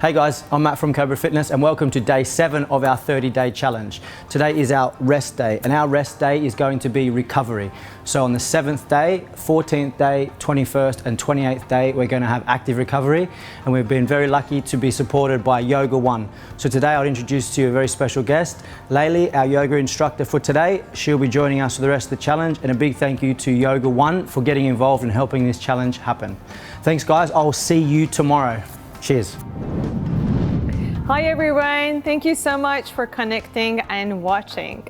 Hey guys, I'm Matt from Cobra Fitness and welcome to day 7 of our 30-day challenge. Today is our rest day and our rest day is going to be recovery. So on the 7th day, 14th day, 21st and 28th day, we're going to have active recovery, and we've been very lucky to be supported by Yoga One. So today I'll introduce to you a very special guest, Laylee, our yoga instructor for today. She'll be joining us for the rest of the challenge, and a big thank you to Yoga One for getting involved and helping this challenge happen. Thanks guys, I'll see you tomorrow. Cheers. Hi everyone, thank you so much for connecting and watching.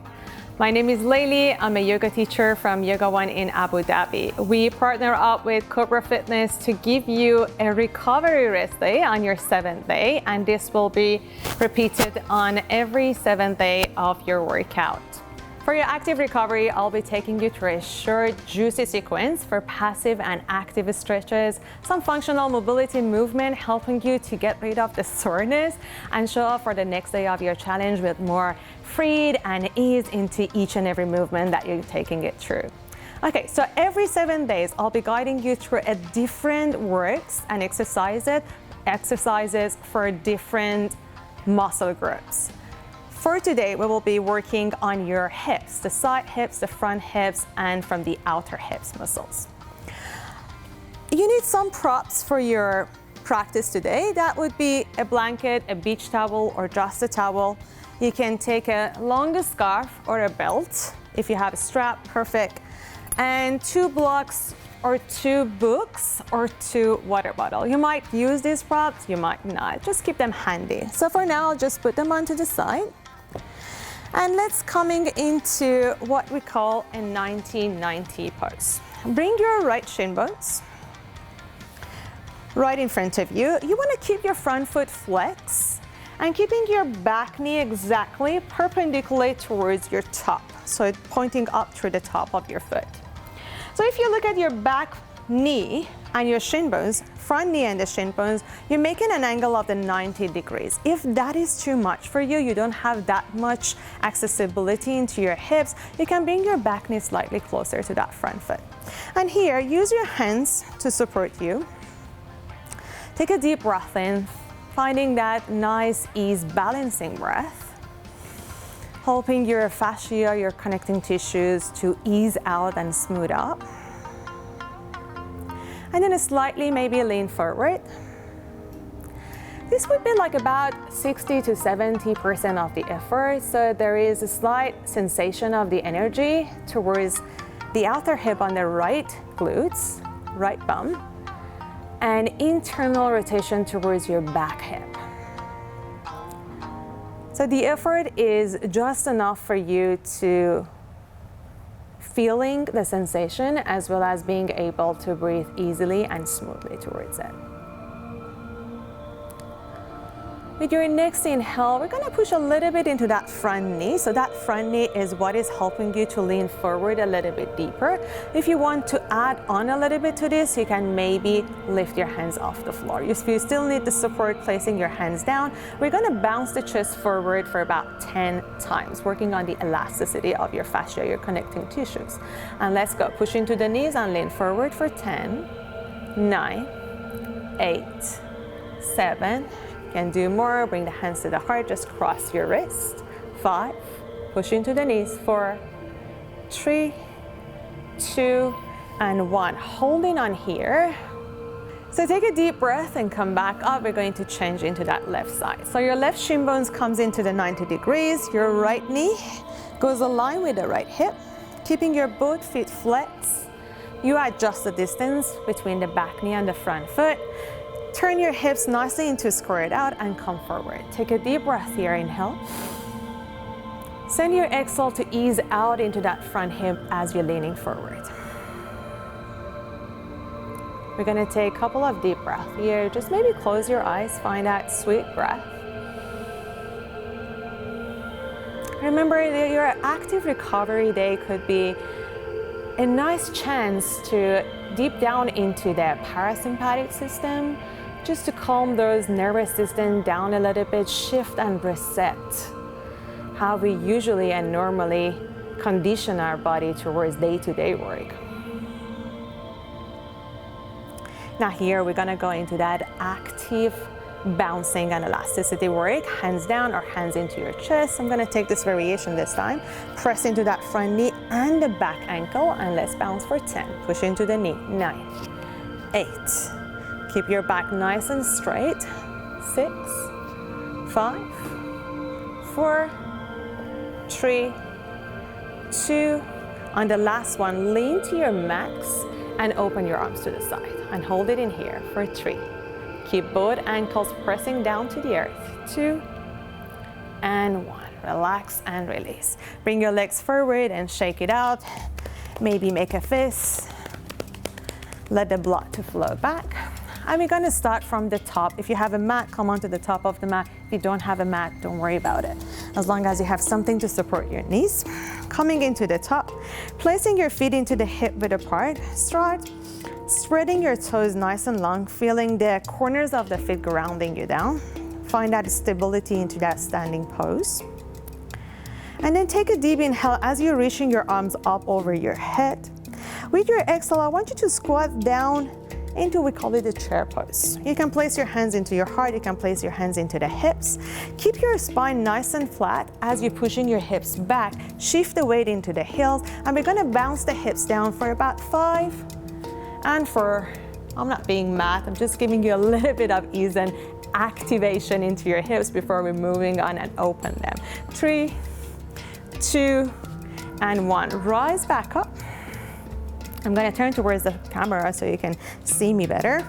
My name is Laylee. I'm a yoga teacher from Yoga One in Abu Dhabi. We partner up with Cobra Fitness to give you a recovery rest day on your 7th day, and this will be repeated on every 7th day of your workout. For your active recovery, I'll be taking you through a short, juicy sequence for passive and active stretches, some functional mobility movement helping you to get rid of the soreness and show up for the next day of your challenge with more freed and ease into each and every movement that you're taking it through. Okay, so every 7 days, I'll be guiding you through a different works and exercises for different muscle groups. For today, we will be working on your hips, the side hips, the front hips, and from the outer hips muscles. You need some props for your practice today. That would be a blanket, a beach towel, or just a towel. You can take a long scarf or a belt. If you have a strap, perfect. And 2 blocks or 2 books or 2 water bottle. You might use these props, you might not. Just keep them handy. So for now, I'll just put them onto the side. And let's coming into what we call a 90-90 pose. Bring your right shin bones right in front of you. You want to keep your front foot flexed and keeping your back knee exactly perpendicular towards your top. So pointing up through the top of your foot. So if you look at your back knee and your shin bones, front knee and the shin bones, you're making an angle of the 90 degrees. If that is too much for you, you don't have that much accessibility into your hips, you can bring your back knee slightly closer to that front foot. And here, use your hands to support you. Take a deep breath in, finding that nice ease balancing breath, helping your fascia, your connecting tissues to ease out and smooth up. And then slightly maybe lean forward. This would be like about 60 to 70% of the effort. So there is a slight sensation of the energy towards the outer hip on the right glutes, right bum, and internal rotation towards your back hip. So the effort is just enough for you to feeling the sensation as well as being able to breathe easily and smoothly towards it. With your next inhale, we're going to push a little bit into that front knee. So that front knee is what is helping you to lean forward a little bit deeper. If you want to add on a little bit to this, you can maybe lift your hands off the floor. If you still need the support, placing your hands down, we're going to bounce the chest forward for about 10 times, working on the elasticity of your fascia, your connecting tissues. And let's go. Push into the knees and lean forward for 10, 9, 8, 7, can do more. Bring the hands to the heart, just cross your wrist. 5, push into the knees. 4, 3, 2, and 1. Holding on here. So take a deep breath and come back up. We're going to change into that left side. So your left shin bones comes into the 90 degrees. Your right knee goes aligned with the right hip. Keeping your both feet flexed. You adjust the distance between the back knee and the front foot. Turn your hips nicely into squared out and come forward. Take a deep breath here, inhale. Send your exhale to ease out into that front hip as you're leaning forward. We're gonna take a couple of deep breaths here. Just maybe close your eyes, find that sweet breath. Remember that your active recovery day could be a nice chance to deep down into the parasympathetic system, just to calm those nervous system down a little bit, shift and reset how we usually and normally condition our body towards day-to-day work. Now here we're gonna go into that active bouncing and elasticity work. Hands down or hands into your chest. I'm gonna take this variation this time. Press into that front knee and the back ankle, and let's bounce for 10. Push into the knee, 9, 8. Keep your back nice and straight. 6, 5, 4, 3, 2. On the last one, lean to your max and open your arms to the side and hold it in here for 3. Keep both ankles pressing down to the earth. 2 and 1. Relax and release. Bring your legs forward and shake it out. Maybe make a fist. Let the blood to flow back. And we're gonna start from the top. If you have a mat, come onto the top of the mat. If you don't have a mat, don't worry about it. As long as you have something to support your knees. Coming into the top, placing your feet into the hip width apart. Start spreading your toes nice and long, feeling the corners of the feet grounding you down. Find that stability into that standing pose. And then take a deep inhale as you're reaching your arms up over your head. With your exhale, I want you to squat down into, we call it the chair pose. You can place your hands into your heart, you can place your hands into the hips. Keep your spine nice and flat as you're pushing your hips back. Shift the weight into the heels, and we're gonna bounce the hips down for about 5 and 4. I'm not being math, I'm just giving you a little bit of ease and activation into your hips before we're moving on and open them. 3, 2, and 1. Rise back up. I'm gonna turn towards the camera so you can see me better.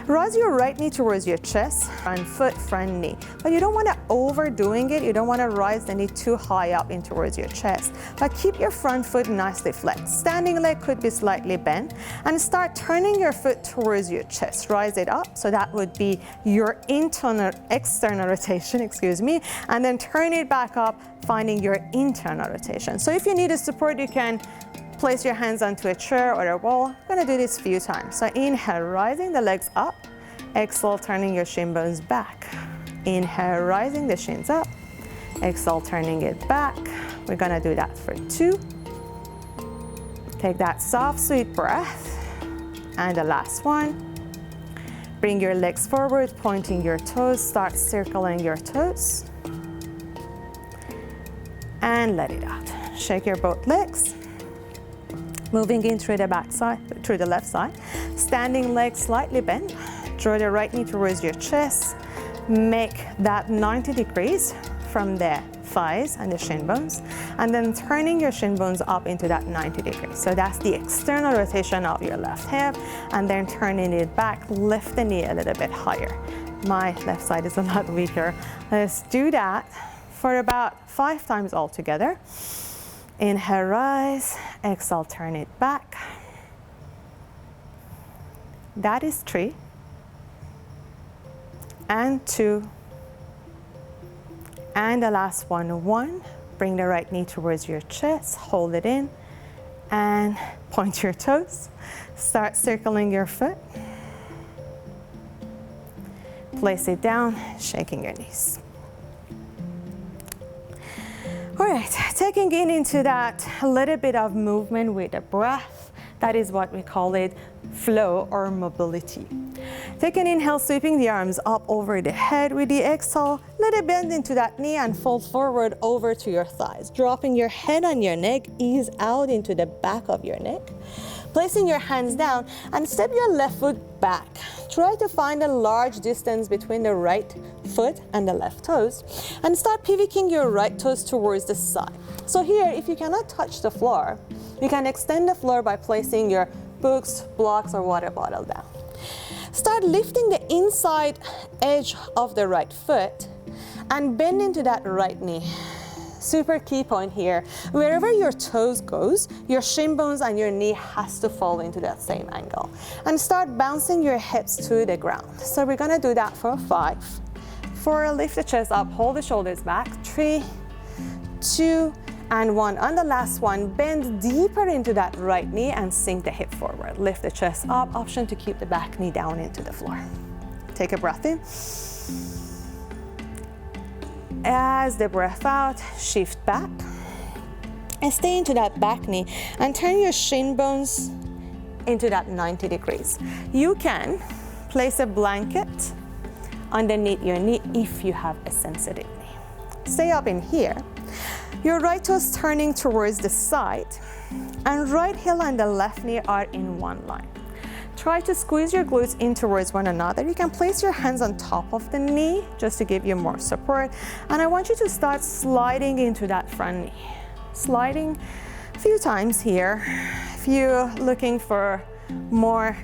Rise your right knee towards your chest, front foot, front knee. But you don't wanna overdoing it. You don't wanna rise the knee too high up in towards your chest. But keep your front foot nicely flexed. Standing leg could be slightly bent. And start turning your foot towards your chest. Rise it up, so that would be your external rotation, excuse me. And then turn it back up, finding your internal rotation. So if you need a support, you can place your hands onto a chair or a wall. I'm gonna do this a few times. So inhale, rising the legs up. Exhale, turning your shin bones back. Inhale, rising the shins up. Exhale, turning it back. We're gonna do that for 2. Take that soft, sweet breath. And the last one. Bring your legs forward, pointing your toes. Start circling your toes. And let it out. Shake your both legs. Moving in through the back side, through the left side. Standing legs slightly bent. Draw the right knee towards your chest. Make that 90 degrees from the thighs and the shin bones. And then turning your shin bones up into that 90 degrees. So that's the external rotation of your left hip. And then turning it back, lift the knee a little bit higher. My left side is a lot weaker. Let's do that for about 5 times altogether. Inhale, rise. Exhale, turn it back. That is 3. And 2. And the last one, 1. Bring the right knee towards your chest. Hold it in. And point your toes. Start circling your foot. Place it down, shaking your knees. All right, taking in into that a little bit of movement with the breath. That is what we call it flow or mobility. Take an inhale, sweeping the arms up over the head. With the exhale, let it bend into that knee and fold forward over to your thighs. Dropping your head on your neck, ease out into the back of your neck. Placing your hands down and step your left foot back. Try to find a large distance between the right foot and the left toes and start pivoting your right toes towards the side. So here, if you cannot touch the floor, you can extend the floor by placing your books, blocks, or water bottle down. Start lifting the inside edge of the right foot and bend into that right knee. Super key point here. Wherever your toes goes, your shin bones and your knee has to fall into that same angle. And start bouncing your hips to the ground. So we're gonna do that for 5. 4, lift the chest up, hold the shoulders back. 3, 2, and 1. On the last one, bend deeper into that right knee and sink the hip forward. Lift the chest up, option to keep the back knee down into the floor. Take a breath in. As the breath out, shift back and stay into that back knee and turn your shin bones into that 90 degrees. You can place a blanket underneath your knee if you have a sensitive knee. Stay up in here. Your right toes turning towards the side, and right heel and the left knee are in one line. Try to squeeze your glutes in towards one another. You can place your hands on top of the knee just to give you more support. And I want you to start sliding into that front knee. Sliding a few times here. If you're looking for more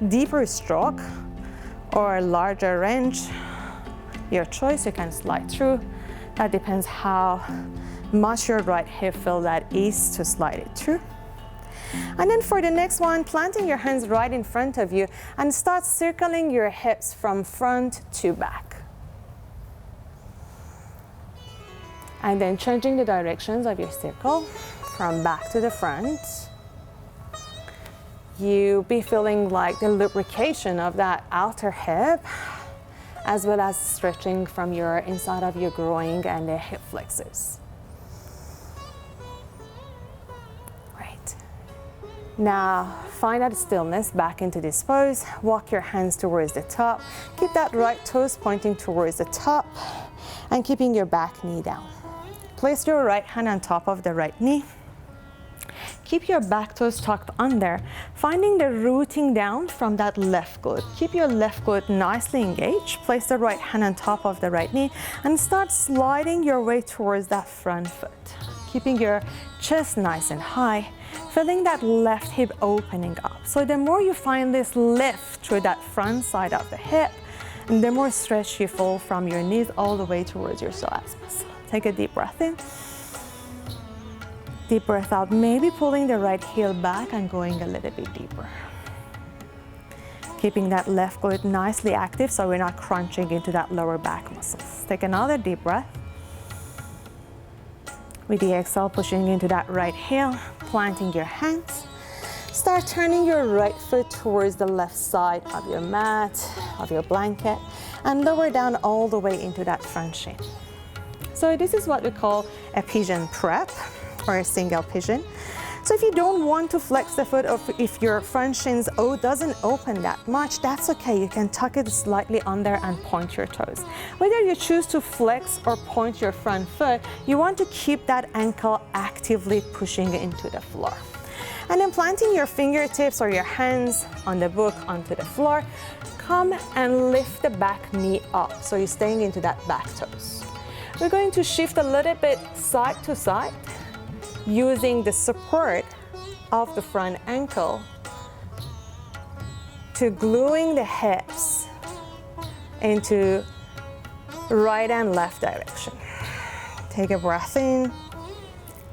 deeper stroke or larger range, your choice, you can slide through. That depends how much your right hip feel that is to slide it through. And then for the next one, planting your hands right in front of you and start circling your hips from front to back. And then changing the directions of your circle from back to the front. You'll be feeling like the lubrication of that outer hip, as well as stretching from your inside of your groin and the hip flexors. Right. Now, find that stillness back into this pose. Walk your hands towards the top. Keep that right toes pointing towards the top and keeping your back knee down. Place your right hand on top of the right knee. Keep your back toes tucked under, finding the rooting down from that left glute. Keep your left glute nicely engaged. Place the right hand on top of the right knee and start sliding your way towards that front foot. Keeping your chest nice and high, feeling that left hip opening up. So the more you find this lift through that front side of the hip, the more stretch you feel from your knees all the way towards your psoas muscle. Take a deep breath in. Deep breath out, maybe pulling the right heel back and going a little bit deeper. Keeping that left glute nicely active so we're not crunching into that lower back muscles. Take another deep breath. With the exhale, pushing into that right heel, planting your hands. Start turning your right foot towards the left side of your mat, of your blanket, and lower down all the way into that front shin. So this is what we call a pigeon prep, or a single pigeon. So if you don't want to flex the foot, or if your front shins doesn't open that much, that's okay. You can tuck it slightly under and point your toes. Whether you choose to flex or point your front foot, you want to keep that ankle actively pushing into the floor. And then planting your fingertips or your hands on the book onto the floor, come and lift the back knee up. So you're staying into that back toes. We're going to shift a little bit side to side, using the support of the front ankle to gluing the hips into right and left direction. Take a breath in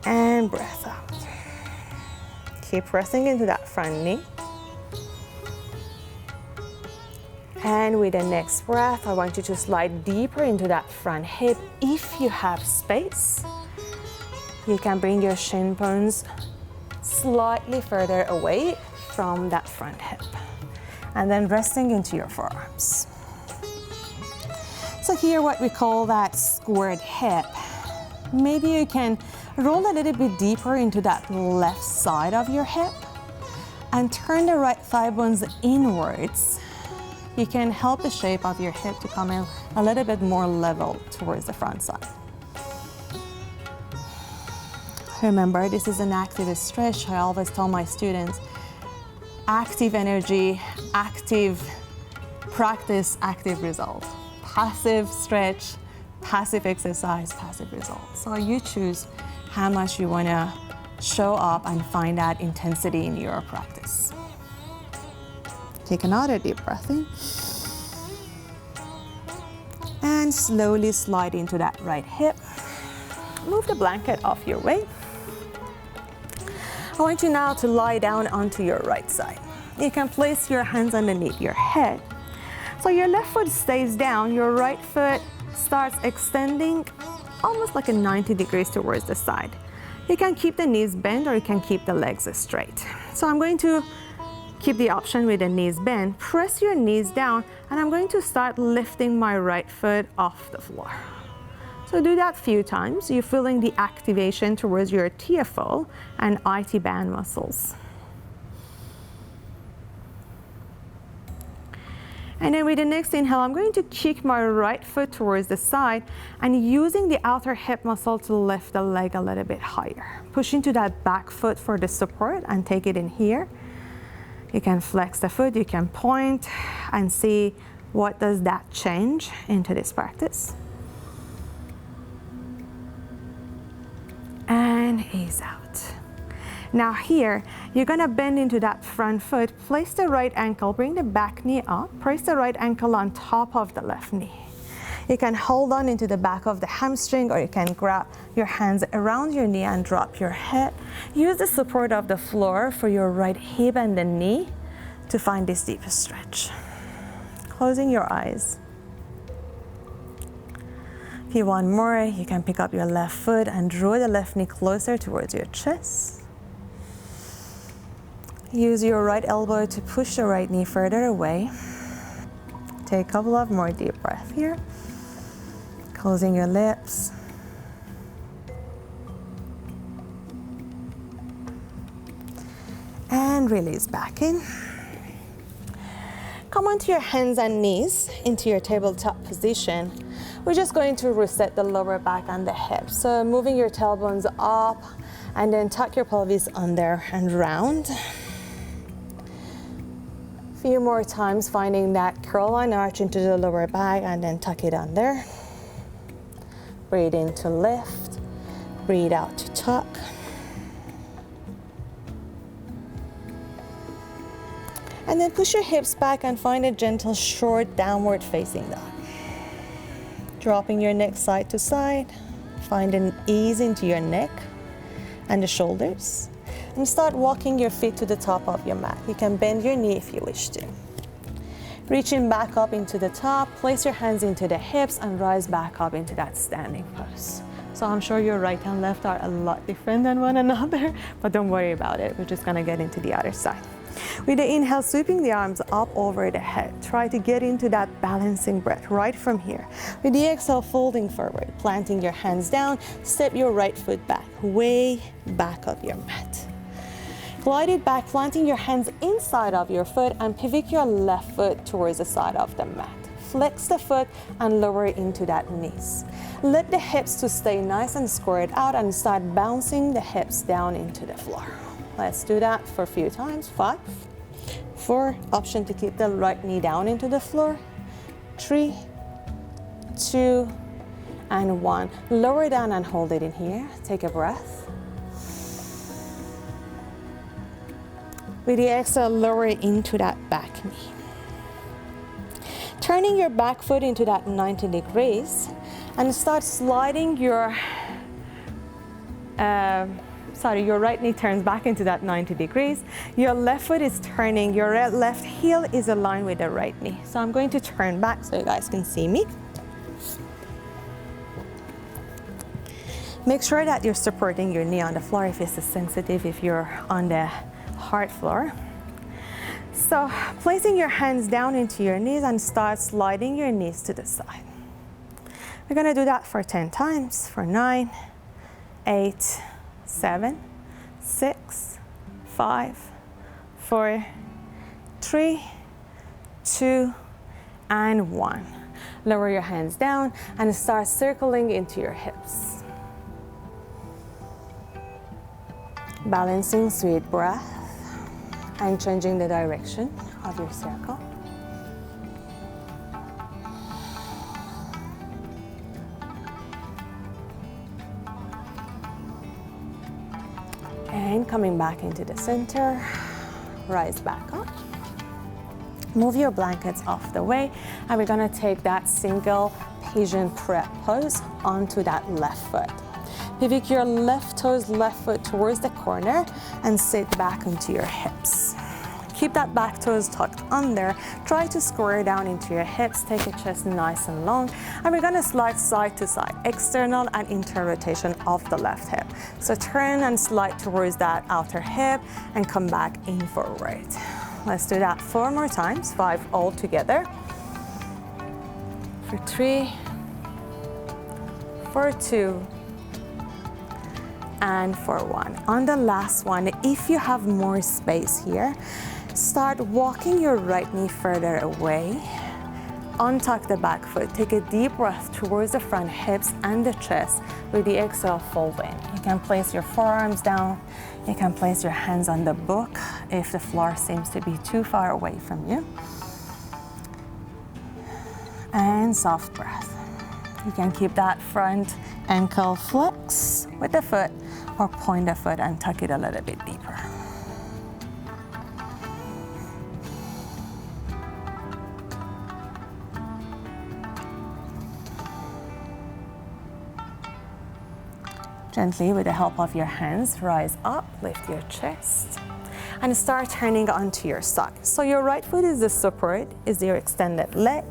and breath out. Keep pressing into that front knee. And with the next breath, I want you to slide deeper into that front hip. If you have space, you can bring your shin bones slightly further away from that front hip. And then resting into your forearms. So here what we call that squared hip. Maybe you can roll a little bit deeper into that left side of your hip and turn the right thigh bones inwards. You can help the shape of your hip to come in a little bit more level towards the front side. Remember, this is an active stretch. I always tell my students, active energy, active practice, active result. Passive stretch, passive exercise, passive result. So you choose how much you want to show up and find that intensity in your practice. Take another deep breath in. And slowly slide into that right hip. Move the blanket off your way. I want you now to lie down onto your right side. You can place your hands underneath your head. So your left foot stays down, your right foot starts extending almost like a 90 degrees towards the side. You can keep the knees bent or you can keep the legs straight. So I'm going to keep the option with the knees bent. Press your knees down and I'm going to start lifting my right foot off the floor. So do that a few times. You're feeling the activation towards your TFO and IT band muscles. And then with the next inhale, I'm going to kick my right foot towards the side and using the outer hip muscle to lift the leg a little bit higher. Push into that back foot for the support and take it in here. You can flex the foot, you can point and see what does that change into this practice. And ease out. Now here, you're gonna bend into that front foot, place the right ankle, bring the back knee up, place the right ankle on top of the left knee. You can hold on into the back of the hamstring or you can grab your hands around your knee and drop your head. Use the support of the floor for your right hip and the knee to find this deep stretch. Closing your eyes. If you want more, you can pick up your left foot and draw the left knee closer towards your chest. Use your right elbow to push the right knee further away. Take a couple of more deep breaths here. Closing your lips. And release back in. Come onto your hands and knees into your tabletop position. We're just going to reset the lower back and the hips. So moving your tailbones up and then tuck your pelvis under and round. Few more times, finding that curl and arch into the lower back and then tuck it under. Breathe in to lift, breathe out to tuck. And then push your hips back and find a gentle short downward facing dog. Dropping your neck side to side, find an ease into your neck and the shoulders. And start walking your feet to the top of your mat. You can bend your knee if you wish to. Reaching back up into the top, place your hands into the hips and rise back up into that standing pose. So I'm sure your right and left are a lot different than one another, but don't worry about it. We're just gonna get into the other side. With the inhale, sweeping the arms up over the head. Try to get into that balancing breath right from here. With the exhale, folding forward, planting your hands down, step your right foot back, way back of your mat. Glide it back, planting your hands inside of your foot and pivot your left foot towards the side of the mat. Flex the foot and lower into that knees. Let the hips to stay nice and squared out and start bouncing the hips down into the floor. Let's do that for a few times. 5, 4, option to keep the right knee down into the floor. 3, 2, and 1. Lower down and hold it in here. Take a breath. With the exhale, lower it into that back knee. Turning your back foot into that 90 degrees and start sliding your, your right knee turns back into that 90 degrees. Your left foot is turning, your left heel is aligned with the right knee. So I'm going to turn back so you guys can see me. Make sure that you're supporting your knee on the floor if it's sensitive, if you're on the hard floor. So placing your hands down into your knees and start sliding your knees to the side. We're gonna do that for 10 times, for 9, 8, 7, 6, 5, 4, 3, 2, and 1. Lower your hands down and start circling into your hips. Balancing sweet breath and changing the direction of your circle. And coming back into the center, rise back up. Move your blankets off the way, and we're gonna take that single pigeon prep pose onto that left foot. Pivot your left toes, left foot towards the corner and sit back into your hips. Keep that back toes tucked under. Try to square down into your hips. Take your chest nice and long. And we're gonna slide side to side, external and internal rotation of the left hip. So turn and slide towards that outer hip and come back in forward. Let's do that 4 more times, 5 all together. For 3, for 2, and for 1. On the last one, if you have more space here, start walking your right knee further away Untuck the back foot. Take a deep breath towards the front hips and the chest. With the exhale, fold in. You can place your forearms down. You can place your hands on the book if the floor seems to be too far away from you. And soft breath. You can keep that front ankle flex with the foot or point the foot and tuck it a little bit deeper. Gently, with the help of your hands, rise up, lift your chest, and start turning onto your side. So your right foot is the support, is your extended leg.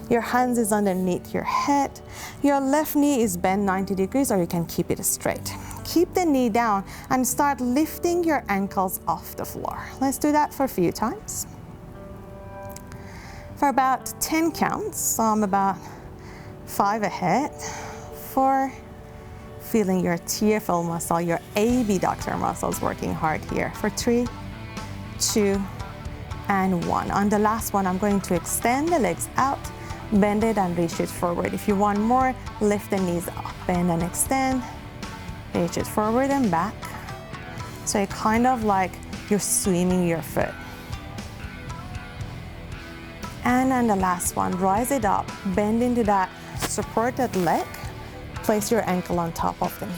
Your hands is underneath your head. Your left knee is bent 90 degrees, or you can keep it straight. Keep the knee down and start lifting your ankles off the floor. Let's do that for a few times. For about 10 counts, so I'm about 5 ahead. 4, feeling your TFL muscle, your abductor muscles working hard here. For 3, 2, and 1. On the last one, I'm going to extend the legs out, bend it and reach it forward. If you want more, lift the knees up, bend and extend, reach it forward and back. So it kind of like you're swimming your foot. And on the last one, rise it up, bend into that supported leg, place your ankle on top of the knee.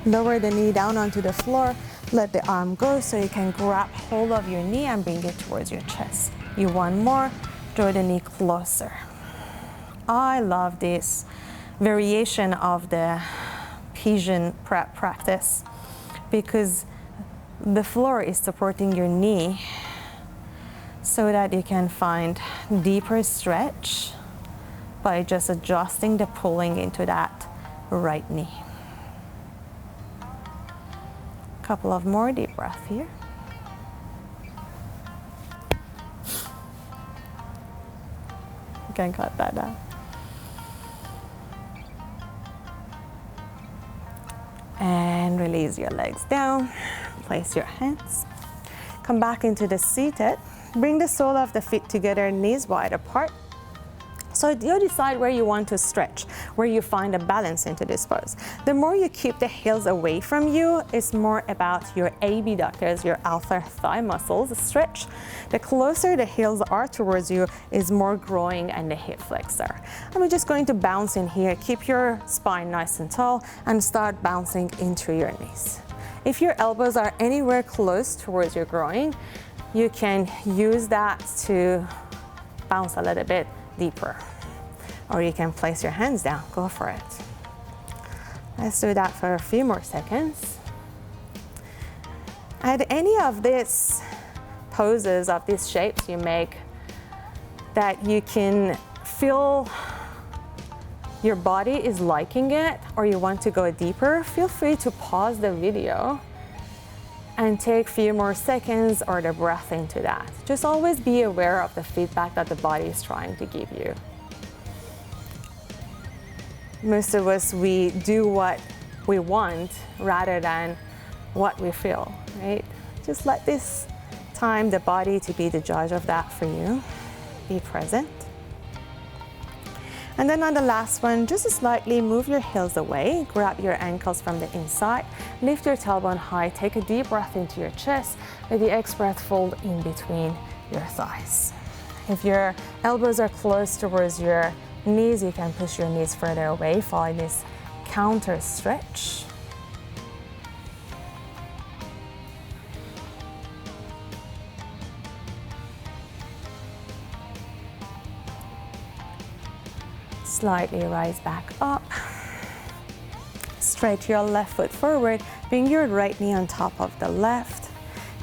Lower the knee down onto the floor, let the arm go so you can grab hold of your knee and bring it towards your chest. You want more, draw the knee closer. I love this variation of the pigeon prep practice because the floor is supporting your knee so that you can find deeper stretch by just adjusting the pulling into that right knee. Couple of more deep breaths here. You can cut that down. And release your legs down. Place your hands. Come back into the seated. Bring the sole of the feet together, knees wide apart. So you decide where you want to stretch, where you find a balance into this pose. The more you keep the heels away from you, it's more about your abductors, your alpha thigh muscles stretch. The closer the heels are towards you is more growing and the hip flexor. And we're just going to bounce in here. Keep your spine nice and tall and start bouncing into your knees. If your elbows are anywhere close towards your groin, you can use that to bounce a little bit deeper. Or you can place your hands down, go for it. Let's do that for a few more seconds. At any of these poses, of these shapes you make, that you can feel your body is liking it or you want to go deeper, feel free to pause the video and take a few more seconds or the breath into that. Just always be aware of the feedback that the body is trying to give you. Most of us, we do what we want rather than what we feel, right? Just let this time the body to be the judge of that for you. Be present. And then on the last one, just slightly move your heels away, grab your ankles from the inside, lift your tailbone high, take a deep breath into your chest, with the exhale fold in between your thighs. If your elbows are close towards your knees, you can push your knees further away, follow this counter stretch. Slightly rise back up. Stretch your left foot forward. Bring your right knee on top of the left.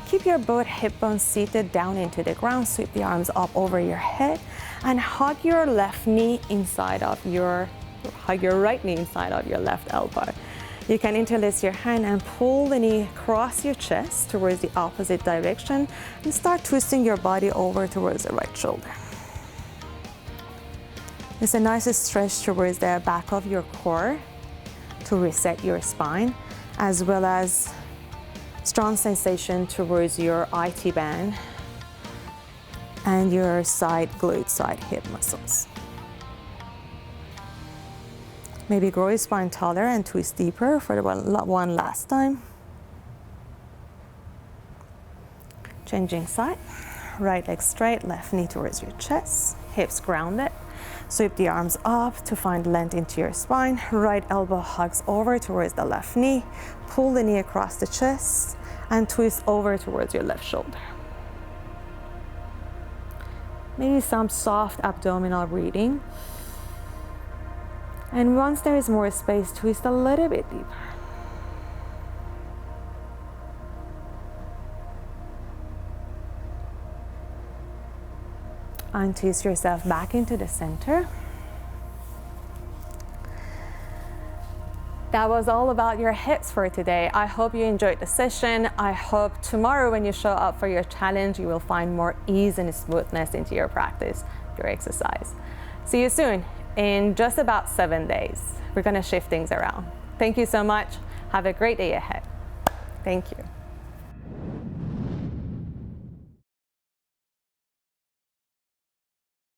Keep your both hip bones seated down into the ground. Sweep the arms up over your head and hug your left knee inside of your, hug your right knee inside of your left elbow. You can interlace your hand and pull the knee across your chest towards the opposite direction and start twisting your body over towards the right shoulder. It's a nice stretch towards the back of your core to reset your spine, as well as strong sensation towards your IT band and your side glute, side hip muscles. Maybe grow your spine taller and twist deeper for the one last time. Changing side. Right leg straight, left knee towards your chest, hips grounded. Sweep the arms up to find length into your spine. Right elbow hugs over towards the left knee. Pull the knee across the chest and twist over towards your left shoulder. Maybe some soft abdominal breathing. And once there is more space, twist a little bit deeper. Untwist yourself back into the center. That was all about your hips for today. I hope you enjoyed the session. I hope tomorrow when you show up for your challenge, you will find more ease and smoothness into your practice, your exercise. See you soon in just about 7 days. We're gonna shift things around. Thank you so much. Have a great day ahead. Thank you.